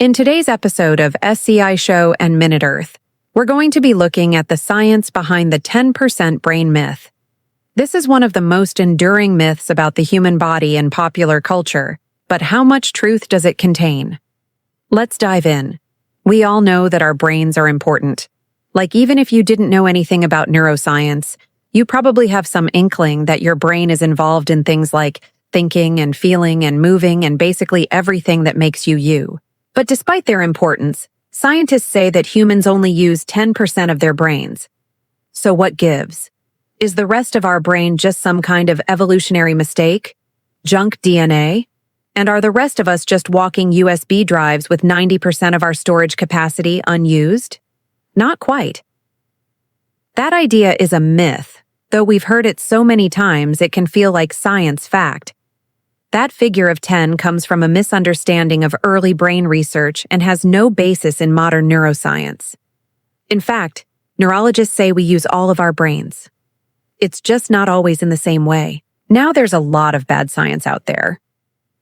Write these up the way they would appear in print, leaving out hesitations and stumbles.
In today's episode of SCI Show and Minute Earth, we're going to be looking at the science behind the 10% brain myth. This is one of the most enduring myths about the human body in popular culture, but how much truth does it contain? Let's dive in. We all know that our brains are important. Like, even if you didn't know anything about neuroscience, you probably have some inkling that your brain is involved in things like thinking and feeling and moving and basically everything that makes you you. But despite their importance, scientists say that humans only use 10% of their brains. So what gives? Is the rest of our brain just some kind of evolutionary mistake? Junk DNA? And are the rest of us just walking USB drives with 90% of our storage capacity unused? Not quite. That idea is a myth, though we've heard it so many times it can feel like science fact. That figure of 10 comes from a misunderstanding of early brain research and has no basis in modern neuroscience. In fact, neurologists say we use all of our brains. It's just not always in the same way. Now there's a lot of bad science out there.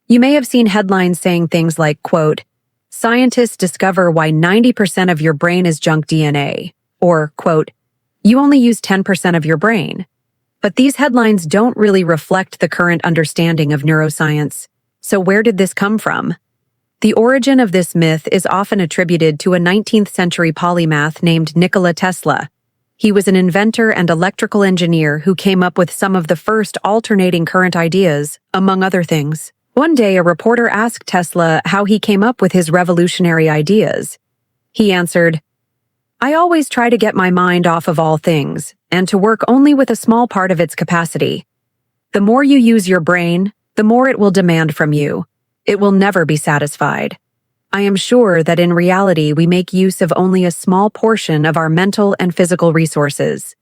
You may have seen headlines saying things like, quote, "Scientists discover why 90% of your brain is junk DNA," or, quote, "You only use 10% of your brain." But these headlines don't really reflect the current understanding of neuroscience. So where did this come from? The origin of this myth is often attributed to a 19th century polymath named Nikola Tesla. He was an inventor and electrical engineer who came up with some of the first alternating current ideas, among other things. One day, a reporter asked Tesla how he came up with his revolutionary ideas. He answered, "I always try to get my mind off of all things, and to work only with a small part of its capacity. The more you use your brain, the more it will demand from you. It will never be satisfied. I am sure that in reality we make use of only a small portion of our mental and physical resources."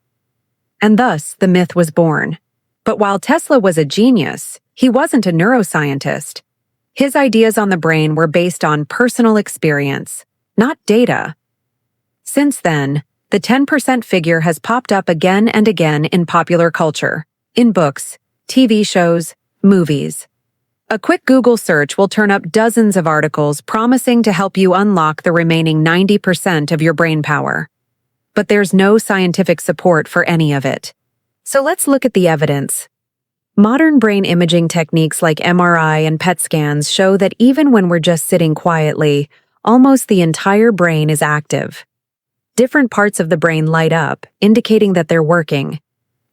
And thus, the myth was born. But while Tesla was a genius, he wasn't a neuroscientist. His ideas on the brain were based on personal experience, not data. Since then, the 10% figure has popped up again and again in popular culture, in books, TV shows, movies. A quick Google search will turn up dozens of articles promising to help you unlock the remaining 90% of your brain power. But there's no scientific support for any of it. So let's look at the evidence. Modern brain imaging techniques like MRI and PET scans show that even when we're just sitting quietly, almost the entire brain is active. Different parts of the brain light up, indicating that they're working.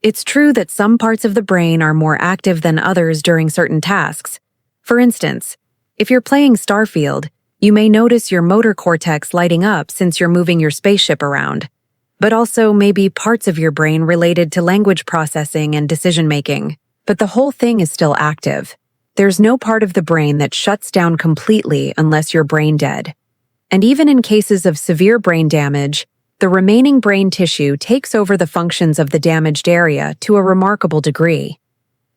It's true that some parts of the brain are more active than others during certain tasks. For instance, if you're playing Starfield, you may notice your motor cortex lighting up since you're moving your spaceship around, but also maybe parts of your brain related to language processing and decision-making. But the whole thing is still active. There's no part of the brain that shuts down completely unless you're brain dead. And even in cases of severe brain damage, the remaining brain tissue takes over the functions of the damaged area to a remarkable degree.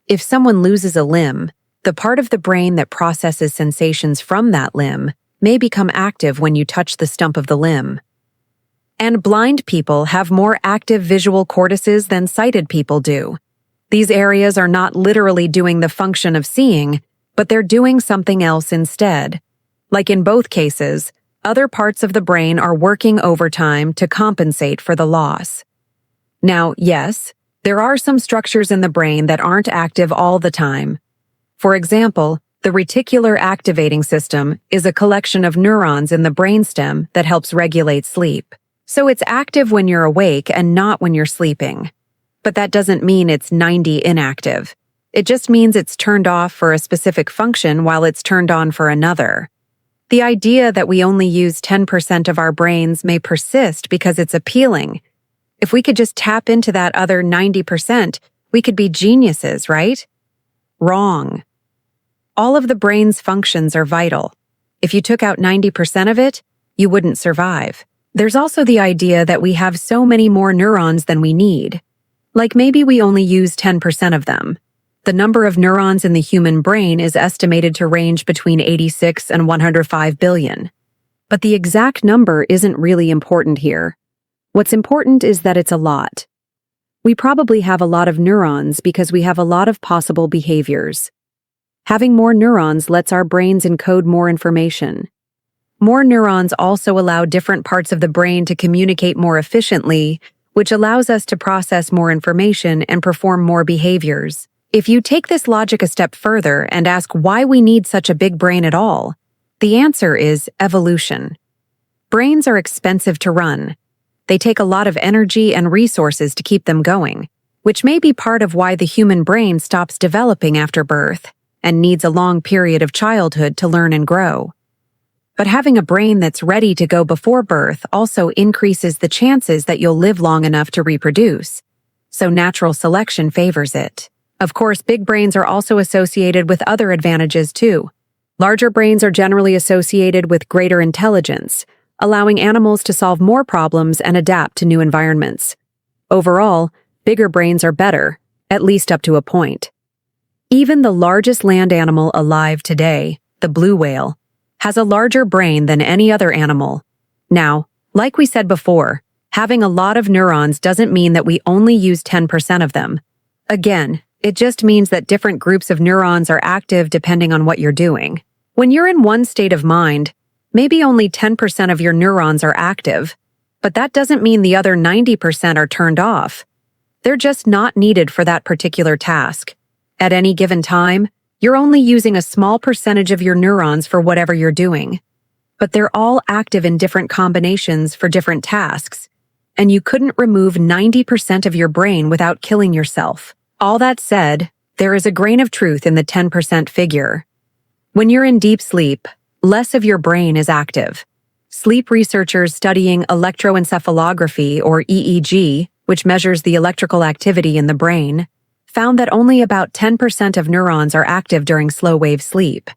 If someone loses a limb, the part of the brain that processes sensations from that limb may become active when you touch the stump of the limb. And blind people have more active visual cortices than sighted people do. These areas are not literally doing the function of seeing, but they're doing something else instead. Like in both cases, other parts of the brain are working overtime to compensate for the loss. Now, yes, there are some structures in the brain that aren't active all the time. For example, the reticular activating system is a collection of neurons in the brainstem that helps regulate sleep. So it's active when you're awake and not when you're sleeping. But that doesn't mean it's 90 inactive. It just means it's turned off for a specific function while it's turned on for another. The idea that we only use 10% of our brains may persist because it's appealing. If we could just tap into that other 90%, we could be geniuses, right? Wrong. All of the brain's functions are vital. If you took out 90% of it, you wouldn't survive. There's also the idea that we have so many more neurons than we need. Like maybe we only use 10% of them. The number of neurons in the human brain is estimated to range between 86 and 105 billion. But the exact number isn't really important here. What's important is that it's a lot. We probably have a lot of neurons because we have a lot of possible behaviors. Having more neurons lets our brains encode more information. More neurons also allow different parts of the brain to communicate more efficiently, which allows us to process more information and perform more behaviors. If you take this logic a step further and ask why we need such a big brain at all, the answer is evolution. Brains are expensive to run. They take a lot of energy and resources to keep them going, which may be part of why the human brain stops developing after birth and needs a long period of childhood to learn and grow. But having a brain that's ready to go before birth also increases the chances that you'll live long enough to reproduce, so natural selection favors it. Of course, big brains are also associated with other advantages too. Larger brains are generally associated with greater intelligence, allowing animals to solve more problems and adapt to new environments. Overall, bigger brains are better, at least up to a point. Even the largest land animal alive today, the blue whale, has a larger brain than any other animal. Now, like we said before, having a lot of neurons doesn't mean that we only use 10% of them. Again, it just means that different groups of neurons are active depending on what you're doing. When you're in one state of mind, maybe only 10% of your neurons are active, but that doesn't mean the other 90% are turned off. They're just not needed for that particular task. At any given time, you're only using a small percentage of your neurons for whatever you're doing. But they're all active in different combinations for different tasks, and you couldn't remove 90% of your brain without killing yourself. All that said, there is a grain of truth in the 10% figure. When you're in deep sleep, less of your brain is active. Sleep researchers studying electroencephalography, or EEG, which measures the electrical activity in the brain, found that only about 10% of neurons are active during slow-wave sleep.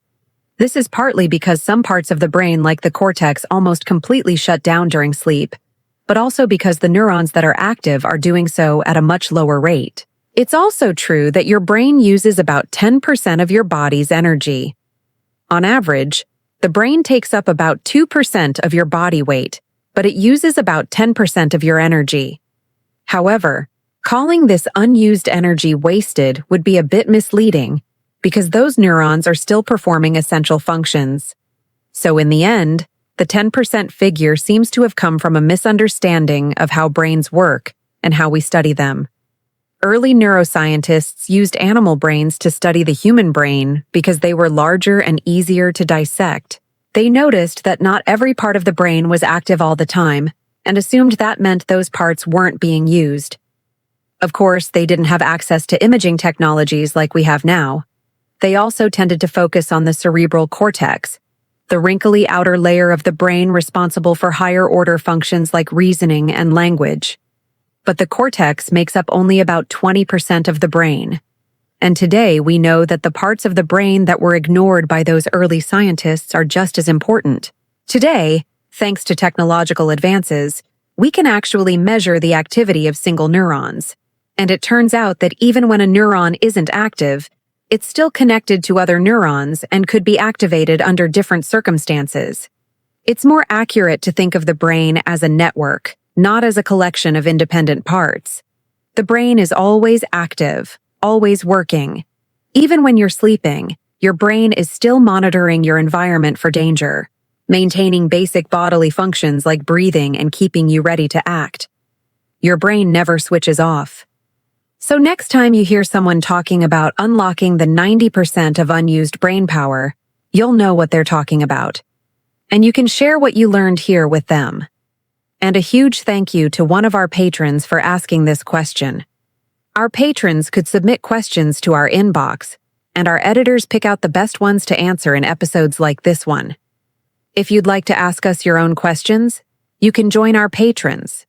This is partly because some parts of the brain, like the cortex, almost completely shut down during sleep, but also because the neurons that are active are doing so at a much lower rate. It's also true that your brain uses about 10% of your body's energy. On average, the brain takes up about 2% of your body weight, but it uses about 10% of your energy. However, calling this unused energy wasted would be a bit misleading because those neurons are still performing essential functions. So in the end, the 10% figure seems to have come from a misunderstanding of how brains work and how we study them. Early neuroscientists used animal brains to study the human brain because they were larger and easier to dissect. They noticed that not every part of the brain was active all the time and assumed that meant those parts weren't being used. Of course, they didn't have access to imaging technologies like we have now. They also tended to focus on the cerebral cortex, the wrinkly outer layer of the brain responsible for higher-order functions like reasoning and language. But the cortex makes up only about 20% of the brain. And today we know that the parts of the brain that were ignored by those early scientists are just as important. Today, thanks to technological advances, we can actually measure the activity of single neurons. And it turns out that even when a neuron isn't active, it's still connected to other neurons and could be activated under different circumstances. It's more accurate to think of the brain as a network, not as a collection of independent parts. The brain is always active, always working. Even when you're sleeping, your brain is still monitoring your environment for danger, maintaining basic bodily functions like breathing and keeping you ready to act. Your brain never switches off. So next time you hear someone talking about unlocking the 90% of unused brain power, you'll know what they're talking about. And you can share what you learned here with them. And a huge thank you to one of our patrons for asking this question. Our patrons could submit questions to our inbox, and our editors pick out the best ones to answer in episodes like this one. If you'd like to ask us your own questions, you can join our patrons.